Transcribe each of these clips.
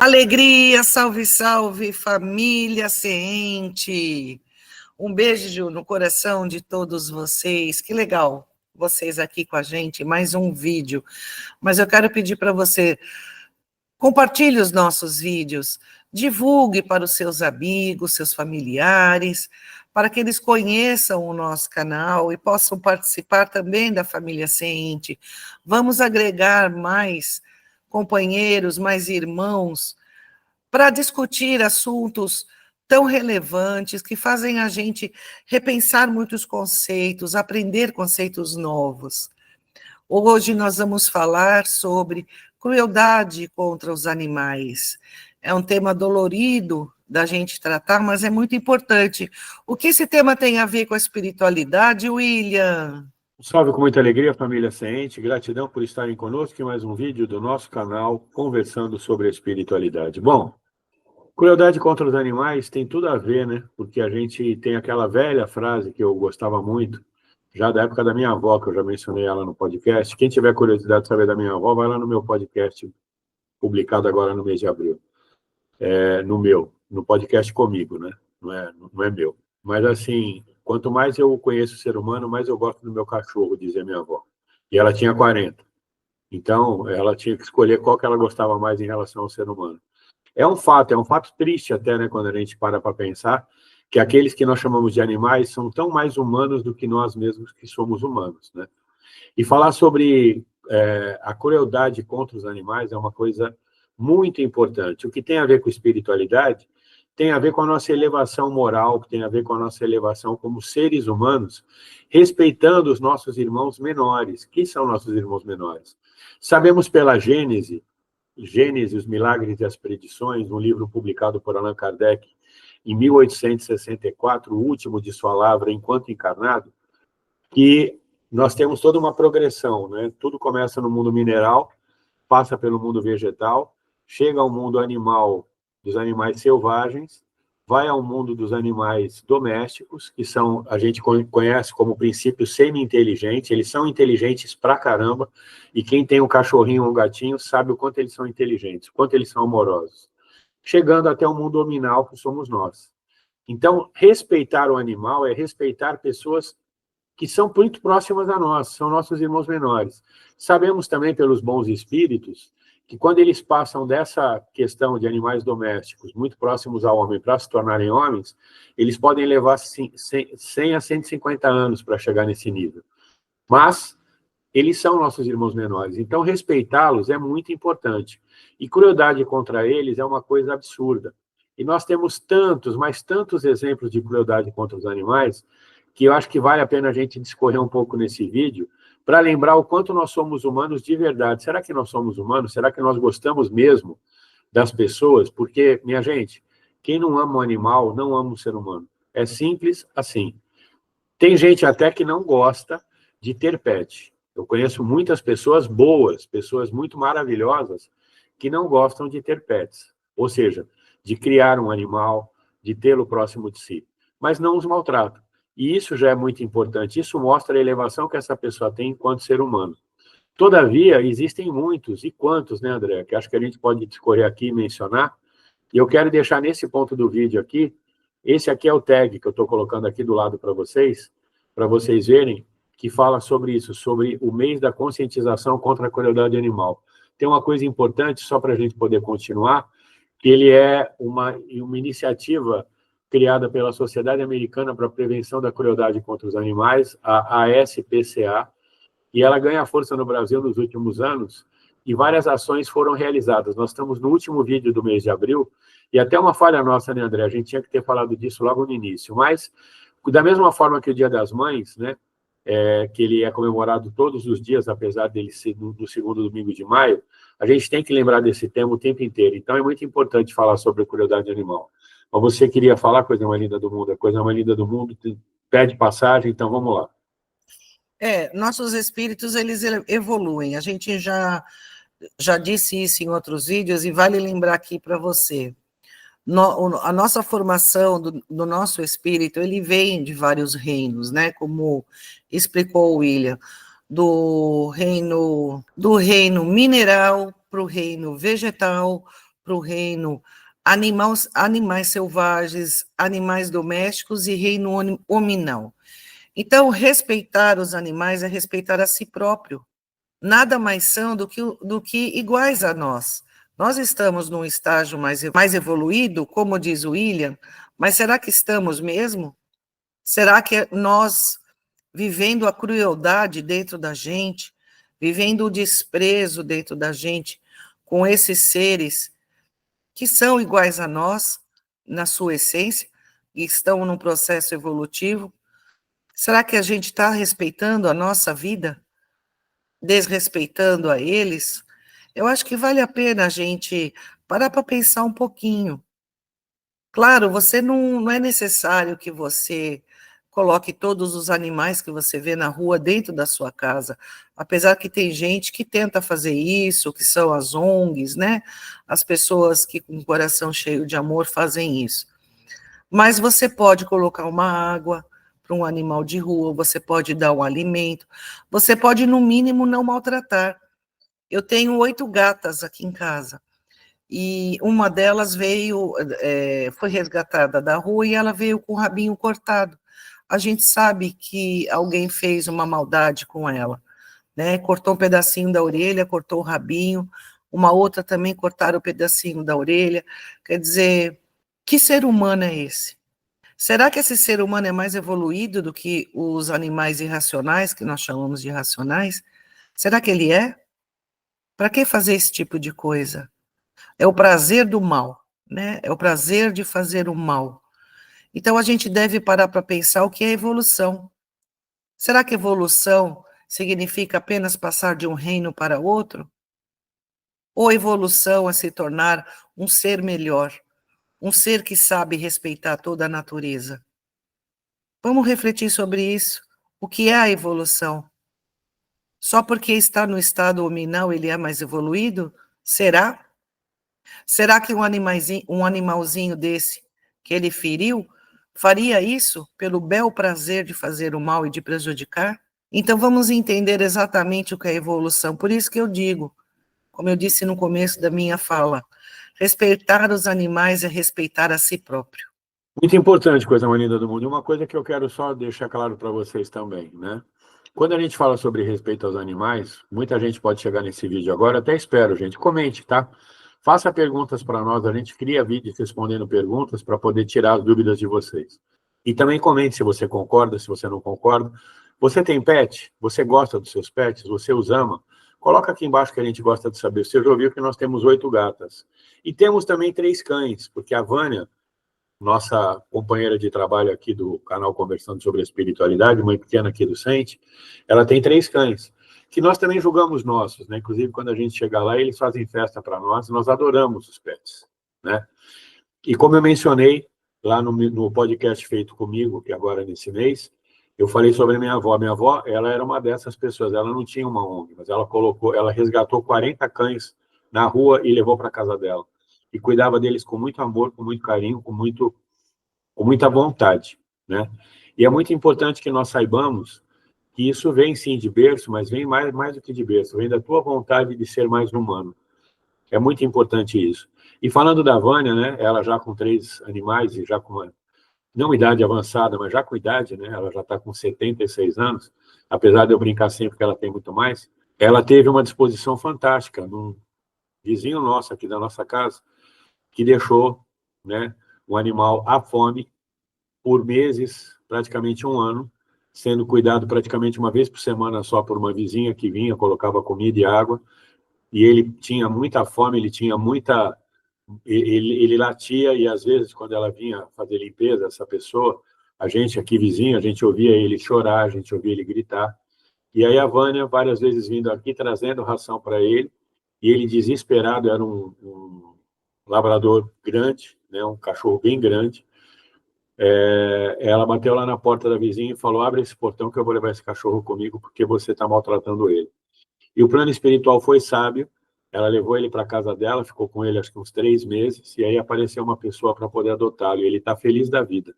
Alegria, salve, salve, família Seente. Um beijo no coração de todos vocês. Que legal vocês aqui com a gente, mais um vídeo. Mas eu quero pedir para você, compartilhe os nossos vídeos, divulgue para os seus amigos, seus familiares, para que eles conheçam o nosso canal e possam participar também da família Seente. Vamos agregar mais companheiros, mais irmãos, para discutir assuntos tão relevantes que fazem a gente repensar muitos conceitos, aprender conceitos novos. Hoje nós vamos falar sobre crueldade contra os animais. É um tema dolorido da gente tratar, mas é muito importante. O que esse tema tem a ver com a espiritualidade, William? Salve com muita alegria, família Seente. Gratidão por estarem conosco em mais um vídeo do nosso canal conversando sobre a espiritualidade. Bom, crueldade contra os animais tem tudo a ver, né? Porque a gente tem aquela velha frase que eu gostava muito, já da época da minha avó, que eu já mencionei ela no podcast. Quem tiver curiosidade de saber da minha avó, vai lá no meu podcast, publicado agora no mês de abril. No podcast comigo, né? Não é meu. Mas, assim, quanto mais eu conheço o ser humano, mais eu gosto do meu cachorro, dizia minha avó. E ela tinha 40. Então, ela tinha que escolher qual que ela gostava mais em relação ao ser humano. É um fato triste até, né, quando a gente para pensar que aqueles que nós chamamos de animais são tão mais humanos do que nós mesmos que somos humanos, né? E falar sobre a crueldade contra os animais é uma coisa muito importante. O que tem a ver com espiritualidade tem a ver com a nossa elevação moral, que tem a ver com a nossa elevação como seres humanos, respeitando os nossos irmãos menores. Quem são nossos irmãos menores? Sabemos pela Gênese, os Milagres e as Predições, um livro publicado por Allan Kardec em 1864, o último de sua lavra enquanto encarnado, que nós temos toda uma progressão, né? Tudo começa no mundo mineral, passa pelo mundo vegetal, chega ao mundo animal, dos animais selvagens, vai ao mundo dos animais domésticos, que são, a gente conhece como princípio semi-inteligente, eles são inteligentes pra caramba, e quem tem um cachorrinho ou um gatinho sabe o quanto eles são inteligentes, o quanto eles são amorosos. Chegando até o mundo hominal, que somos nós. Então, respeitar o animal é respeitar pessoas que são muito próximas a nós, são nossos irmãos menores. Sabemos também pelos bons espíritos que quando eles passam dessa questão de animais domésticos muito próximos ao homem para se tornarem homens, eles podem levar 100 a 150 anos para chegar nesse nível. Mas eles são nossos irmãos menores, então respeitá-los é muito importante. E crueldade contra eles é uma coisa absurda. E nós temos tantos, mas tantos exemplos de crueldade contra os animais, que eu acho que vale a pena a gente discorrer um pouco nesse vídeo, para lembrar o quanto nós somos humanos de verdade. Será que nós somos humanos? Será que nós gostamos mesmo das pessoas? Porque, minha gente, quem não ama um animal, não ama um ser humano. É simples assim. Tem gente até que não gosta de ter pet. Eu conheço muitas pessoas boas, pessoas muito maravilhosas, que não gostam de ter pets. Ou seja, de criar um animal, de tê-lo próximo de si. Mas não os maltratam. E isso já é muito importante. Isso mostra a elevação que essa pessoa tem enquanto ser humano. Todavia, existem muitos, e quantos, né, André? Que acho que a gente pode discorrer aqui e mencionar. E eu quero deixar nesse ponto do vídeo aqui, esse aqui é o tag que eu estou colocando aqui do lado para vocês verem, que fala sobre isso, sobre o mês da conscientização contra a crueldade animal. Tem uma coisa importante, só para a gente poder continuar, que ele é uma iniciativa criada pela Sociedade Americana para a Prevenção da Crueldade contra os Animais, a ASPCA, e ela ganha força no Brasil nos últimos anos, e várias ações foram realizadas. Nós estamos no último vídeo do mês de abril, e até uma falha nossa, né, André? A gente tinha que ter falado disso logo no início, mas da mesma forma que o Dia das Mães, né, que ele é comemorado todos os dias, apesar dele ser no segundo domingo de maio, a gente tem que lembrar desse tema o tempo inteiro. Então, é muito importante falar sobre a crueldade animal. Mas você queria falar coisa mais linda do mundo, a coisa mais linda do mundo pede passagem, então vamos lá. Nossos espíritos, eles evoluem. A gente já disse isso em outros vídeos, e vale lembrar aqui para você. A nossa formação do nosso espírito, ele vem de vários reinos, né? Como explicou o William, do reino mineral para o reino vegetal, para o reino animais selvagens, animais domésticos e reino hominal. Então, respeitar os animais é respeitar a si próprio. Nada mais são do que iguais a nós. Nós estamos num estágio mais evoluído, como diz o William, mas será que estamos mesmo? Será que nós, vivendo a crueldade dentro da gente, vivendo o desprezo dentro da gente, com esses seres que são iguais a nós, na sua essência, e estão num processo evolutivo, será que a gente está respeitando a nossa vida? Desrespeitando a eles? Eu acho que vale a pena a gente parar para pensar um pouquinho. Claro, você não é necessário que você coloque todos os animais que você vê na rua dentro da sua casa, apesar que tem gente que tenta fazer isso, que são as ONGs, né? As pessoas que com o coração cheio de amor fazem isso. Mas você pode colocar uma água para um animal de rua, você pode dar um alimento, você pode, no mínimo, não maltratar. Eu tenho 8 gatas aqui em casa, e uma delas foi resgatada da rua e ela veio com o rabinho cortado. A gente sabe que alguém fez uma maldade com ela, né? Cortou um pedacinho da orelha, cortou o rabinho, uma outra também cortaram o pedacinho da orelha. Quer dizer, que ser humano é esse? Será que esse ser humano é mais evoluído do que os animais irracionais, que nós chamamos de irracionais? Será que ele é? Para que fazer esse tipo de coisa? É o prazer do mal, né? É o prazer de fazer o mal. Então, a gente deve parar para pensar o que é evolução. Será que evolução significa apenas passar de um reino para outro? Ou evolução é se tornar um ser melhor, um ser que sabe respeitar toda a natureza? Vamos refletir sobre isso. O que é a evolução? Só porque está no estado hominal ele é mais evoluído? Será? Será que um animalzinho desse que ele feriu faria isso pelo bel prazer de fazer o mal e de prejudicar? Então vamos entender exatamente o que é evolução. Por isso que eu digo, como eu disse no começo da minha fala, respeitar os animais é respeitar a si próprio. Muito importante, coisa mais linda do mundo. E uma coisa que eu quero só deixar claro para vocês também, né? Quando a gente fala sobre respeito aos animais, muita gente pode chegar nesse vídeo agora, até espero, gente, comente, tá? Faça perguntas para nós, a gente cria vídeos respondendo perguntas para poder tirar as dúvidas de vocês. E também comente se você concorda, se você não concorda. Você tem pet? Você gosta dos seus pets? Você os ama? Coloca aqui embaixo que a gente gosta de saber. Você já ouviu que nós temos 8 gatas. E temos também 3 cães, porque a Vânia, nossa companheira de trabalho aqui do canal Conversando sobre a Espiritualidade, mãe pequena aqui do Sente, ela tem 3 cães, que nós também julgamos nossos, né? Inclusive, quando a gente chega lá, eles fazem festa para nós adoramos os pets, né? E como eu mencionei lá no podcast feito comigo, que agora nesse mês, eu falei sobre a minha avó. Minha avó, ela era uma dessas pessoas, ela não tinha uma ONG, mas ela resgatou 40 cães na rua e levou para casa dela. E cuidava deles com muito amor, com muito carinho, com muita vontade, né? E é muito importante que nós saibamos que isso vem, sim, de berço, mas vem mais do que de berço, vem da tua vontade de ser mais humano. É muito importante isso. E falando da Vânia, né, ela já com 3 animais e já com uma, não idade avançada, mas já com idade, né, ela já está com 76 anos, apesar de eu brincar sempre que ela tem muito mais, ela teve uma disposição fantástica num vizinho nosso aqui da nossa casa, que deixou, né, um animal à fome por meses, praticamente 1 ano, sendo cuidado praticamente uma vez por semana só por uma vizinha que vinha, colocava comida e água, e ele tinha muita fome, ele tinha muita... Ele latia, e às vezes, quando ela vinha fazer limpeza, essa pessoa, a gente aqui vizinho, a gente ouvia ele chorar, a gente ouvia ele gritar, e aí a Vânia, várias vezes vindo aqui, trazendo ração para ele, e ele desesperado, era um labrador grande, né, um cachorro bem grande. Ela bateu lá na porta da vizinha e falou: abre esse portão que eu vou levar esse cachorro comigo porque você está maltratando ele. E o plano espiritual foi sábio, ela levou ele para casa dela, ficou com ele acho que uns 3 meses, e aí apareceu uma pessoa para poder adotá-lo, e ele está feliz da vida.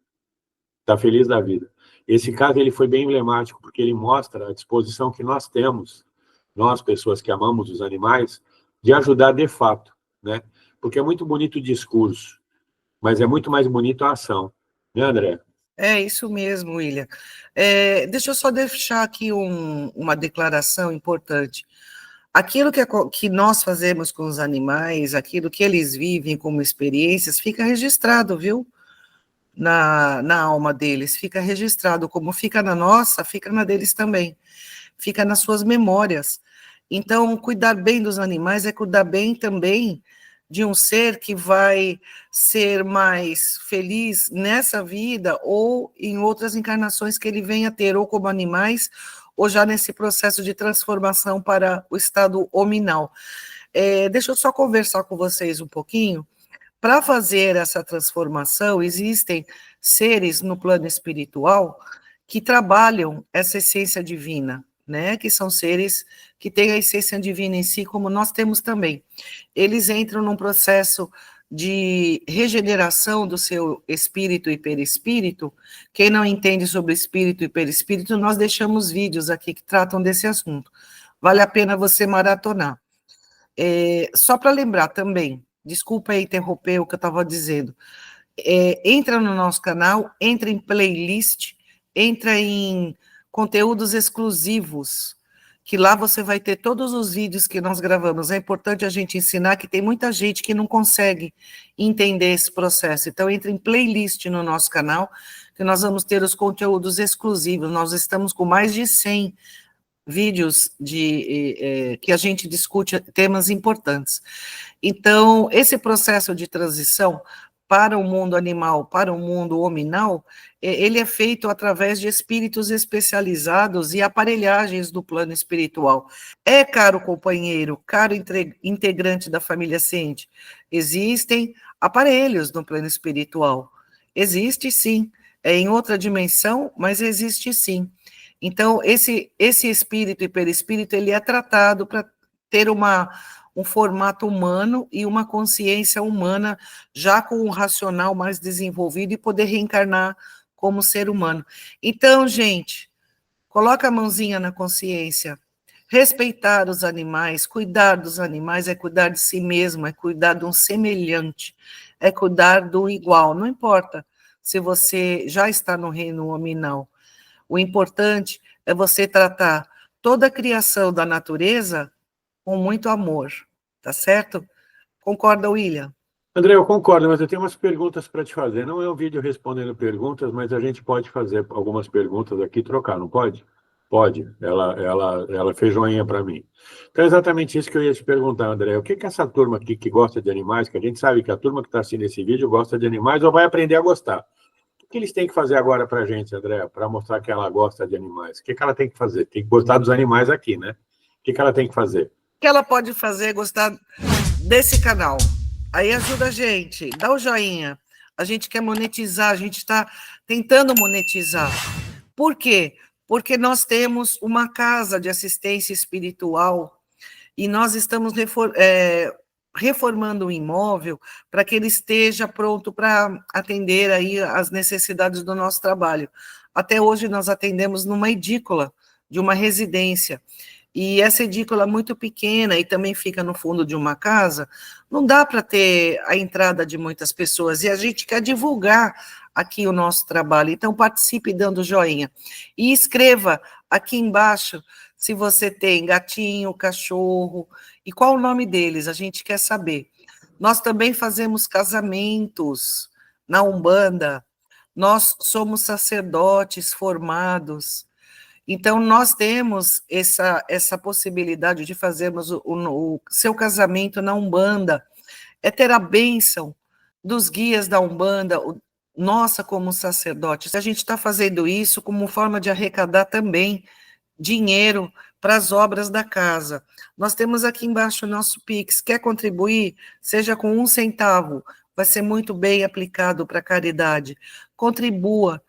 Está feliz da vida. Esse caso ele foi bem emblemático, porque ele mostra a disposição que nós temos, nós, pessoas que amamos os animais, de ajudar de fato, né? Porque é muito bonito o discurso, mas é muito mais bonito a ação. Né, André? É isso mesmo, William. Deixa eu só deixar aqui uma declaração importante. Aquilo que nós fazemos com os animais, aquilo que eles vivem como experiências, fica registrado, viu? Na alma deles, fica registrado. Como fica na nossa, fica na deles também. Fica nas suas memórias. Então, cuidar bem dos animais é cuidar bem também de um ser que vai ser mais feliz nessa vida ou em outras encarnações que ele venha a ter, ou como animais, ou já nesse processo de transformação para o estado hominal. Deixa eu só conversar com vocês um pouquinho. Para fazer essa transformação, existem seres no plano espiritual que trabalham essa essência divina, né? Que são seres que têm a essência divina em si, como nós temos também. Eles entram num processo de regeneração do seu espírito e perispírito. Quem não entende sobre espírito e perispírito, nós deixamos vídeos aqui que tratam desse assunto. Vale a pena você maratonar. Só para lembrar também, desculpa aí interromper o que eu estava dizendo, entra no nosso canal, entra em playlist, entra em conteúdos exclusivos, que lá você vai ter todos os vídeos que nós gravamos. É importante a gente ensinar que tem muita gente que não consegue entender esse processo. Então, entra em playlist no nosso canal, que nós vamos ter os conteúdos exclusivos. Nós estamos com mais de 100 vídeos que a gente discute temas importantes. Então, esse processo de transição para o mundo animal, para o mundo hominal, ele é feito através de espíritos especializados e aparelhagens do plano espiritual. Caro companheiro, caro integrante da família ciente, existem aparelhos no plano espiritual. Existe sim, em outra dimensão, mas existe sim. Então, esse espírito e perispírito, ele é tratado para ter um formato humano e uma consciência humana, já com um racional mais desenvolvido e poder reencarnar como ser humano. Então, gente, coloca a mãozinha na consciência. Respeitar os animais, cuidar dos animais é cuidar de si mesmo, é cuidar de um semelhante, é cuidar do igual. Não importa se você já está no reino nominal. O importante é você tratar toda a criação da natureza com muito amor, tá certo? Concorda, William? André, eu concordo, mas eu tenho umas perguntas para te fazer. Não é um vídeo respondendo perguntas, mas a gente pode fazer algumas perguntas aqui e trocar, não pode? Pode. Ela fez joinha para mim. Então, é exatamente isso que eu ia te perguntar, André. O que que essa turma aqui que gosta de animais, que a gente sabe que a turma que está assistindo esse vídeo gosta de animais ou vai aprender a gostar? O que eles têm que fazer agora para a gente, André, para mostrar que ela gosta de animais? O que ela tem que fazer? Tem que gostar dos animais aqui, né? O que ela tem que fazer? O que ela pode fazer é gostar desse canal. Aí ajuda a gente, dá o joinha. A gente quer monetizar, a gente está tentando monetizar. Por quê? Porque nós temos uma casa de assistência espiritual e nós estamos reformando o imóvel para que ele esteja pronto para atender aí as necessidades do nosso trabalho. Até hoje nós atendemos numa edícula de uma residência, e essa edícula é muito pequena e também fica no fundo de uma casa, não dá para ter a entrada de muitas pessoas, e a gente quer divulgar aqui o nosso trabalho, então participe dando joinha, e escreva aqui embaixo se você tem gatinho, cachorro, e qual o nome deles, a gente quer saber. Nós também fazemos casamentos na Umbanda, nós somos sacerdotes formados, então nós temos essa possibilidade de fazermos o seu casamento na Umbanda, é ter a bênção dos guias da Umbanda, nossa como sacerdotes. A gente está fazendo isso como forma de arrecadar também dinheiro para as obras da casa. Nós temos aqui embaixo o nosso Pix. Quer contribuir? Seja com 1 centavo. Vai ser muito bem aplicado para a caridade. Contribua.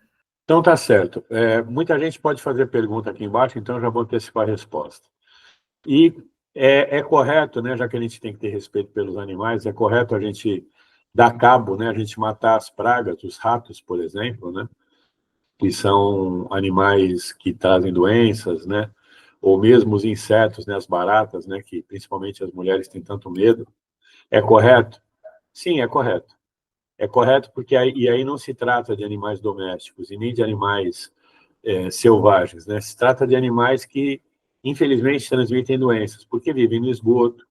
Então, tá certo. Muita gente pode fazer pergunta aqui embaixo, então eu já vou antecipar a resposta. E é correto, né, já que a gente tem que ter respeito pelos animais, é correto a gente dar cabo, né, a gente matar as pragas, os ratos, por exemplo, né, que são animais que trazem doenças, né, ou mesmo os insetos, né, as baratas, né, que principalmente as mulheres têm tanto medo. É correto? Sim, é correto. É correto porque aí não se trata de animais domésticos e nem de animais selvagens, né? Se trata de animais que, infelizmente, transmitem doenças, porque vivem no esgoto,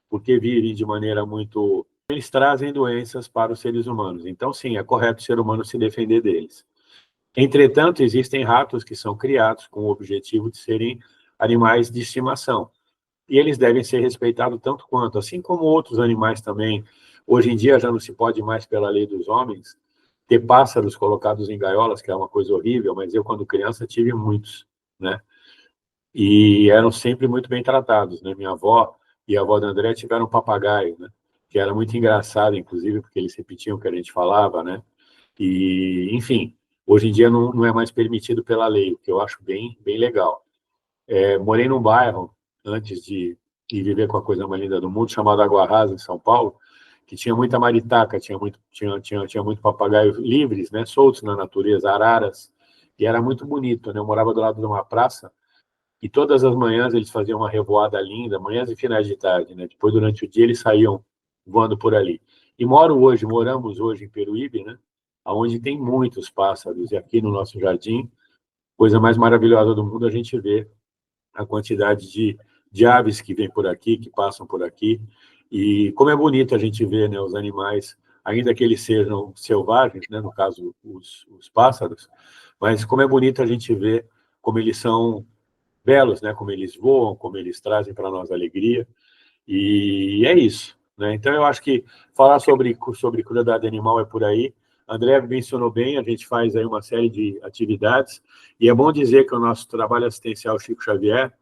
porque vivem de maneira muito... Eles trazem doenças para os seres humanos. Então, sim, é correto o ser humano se defender deles. Entretanto, existem ratos que são criados com o objetivo de serem animais de estimação. E eles devem ser respeitados tanto quanto, assim como outros animais também. Hoje em dia já não se pode mais, pela lei dos homens, ter pássaros colocados em gaiolas, que é uma coisa horrível, mas eu, quando criança, tive muitos, né? E eram sempre muito bem tratados, né? Minha avó e a avó da André tiveram um papagaio, né? Que era muito engraçado, inclusive, porque eles repetiam o que a gente falava, né? E, enfim, hoje em dia não é mais permitido pela lei, o que eu acho bem legal. Morei num bairro, antes de viver com a coisa mais linda do mundo, chamado Água Rasa, em São Paulo, que tinha muita maritaca, tinha muito papagaio livres, né, soltos na natureza, araras, e era muito bonito, né? Eu morava do lado de uma praça, e todas as manhãs eles faziam uma revoada linda, manhãs e finais de tarde, né? Depois, durante o dia, eles saíam voando por ali. E moramos hoje em Peruíbe, né? Onde tem muitos pássaros, e aqui no nosso jardim, coisa mais maravilhosa do mundo, a gente vê a quantidade de aves que vêm por aqui, que passam por aqui, e como é bonito a gente ver, né, os animais, ainda que eles sejam selvagens, né, no caso os pássaros, mas como é bonito a gente ver como eles são belos, né, como eles voam, como eles trazem para nós alegria, e é isso, né? Então eu acho que falar sobre crueldade animal é por aí. André mencionou bem, a gente faz aí uma série de atividades, e é bom dizer que o nosso trabalho assistencial Chico Xavier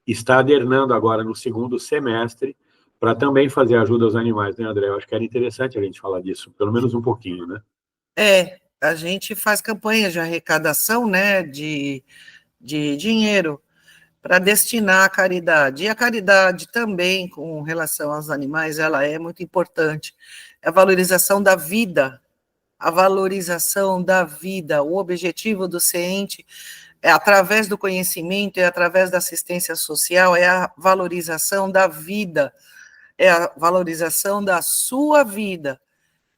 está adernando agora no segundo semestre para também fazer ajuda aos animais, né, André? Eu acho que era interessante a gente falar disso, pelo menos um pouquinho, né? A gente faz campanhas de arrecadação, né, de dinheiro para destinar à caridade. E a caridade também, com relação aos animais, ela é muito importante. É a valorização da vida, a valorização da vida. O objetivo do CENTE é através do conhecimento, é através da assistência social, é a valorização da vida, é a valorização da sua vida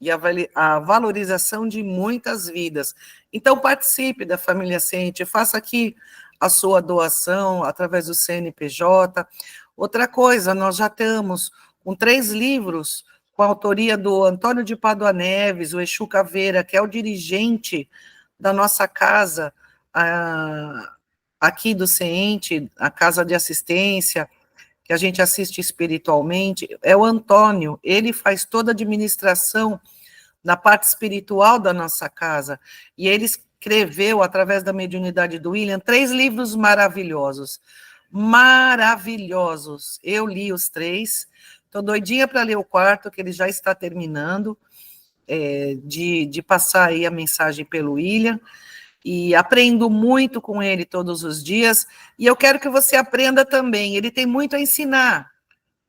e a valorização de muitas vidas. Então, participe da Família Ciente, faça aqui a sua doação através do CNPJ. Outra coisa, nós já estamos com 3 livros com a autoria do Antônio de Pádua Neves, o Exu Caveira, que é o dirigente da nossa casa, aqui do CENTE, a Casa de Assistência, que a gente assiste espiritualmente, é o Antônio, ele faz toda a administração na parte espiritual da nossa casa, e ele escreveu, através da mediunidade do William, 3 livros maravilhosos, maravilhosos, eu li os 3, estou doidinha para ler o 4, que ele já está terminando, de passar aí a mensagem pelo William, e aprendo muito com ele todos os dias, e eu quero que você aprenda também, ele tem muito a ensinar,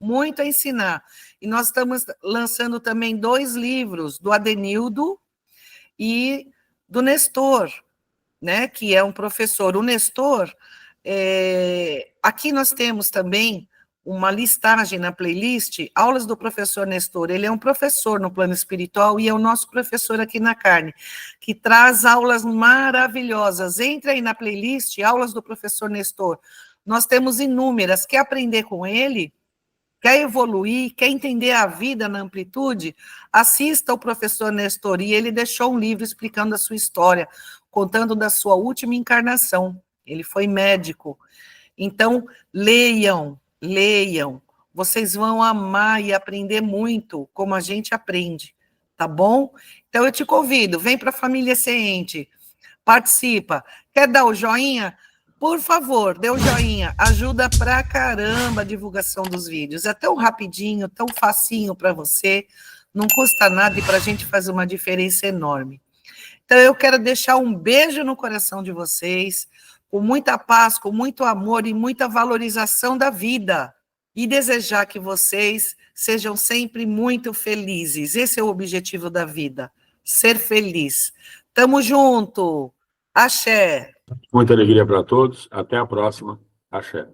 muito a ensinar. E nós estamos lançando também 2 livros, do Adenildo e do Nestor, né, que é um professor. O Nestor, aqui nós temos também uma listagem na playlist, aulas do professor Nestor. Ele é um professor no plano espiritual e é o nosso professor aqui na carne, que traz aulas maravilhosas. Entra aí na playlist, aulas do professor Nestor. Nós temos inúmeras. Quer aprender com ele? Quer evoluir? Quer entender a vida na amplitude? Assista ao professor Nestor, e ele deixou um livro explicando a sua história, contando da sua última encarnação. Ele foi médico. Então, leiam, leiam. Vocês vão amar e aprender muito, como a gente aprende, tá bom? Então, eu te convido, vem para a Família Ciente, participa. Quer dar o joinha? Por favor, dê o joinha. Ajuda pra caramba a divulgação dos vídeos. É tão rapidinho, tão facinho para você, não custa nada e para a gente faz uma diferença enorme. Então, eu quero deixar um beijo no coração de vocês, com muita paz, com muito amor e muita valorização da vida. E desejar que vocês sejam sempre muito felizes. Esse é o objetivo da vida, ser feliz. Tamo junto. Axé. Muita alegria para todos. Até a próxima. Axé.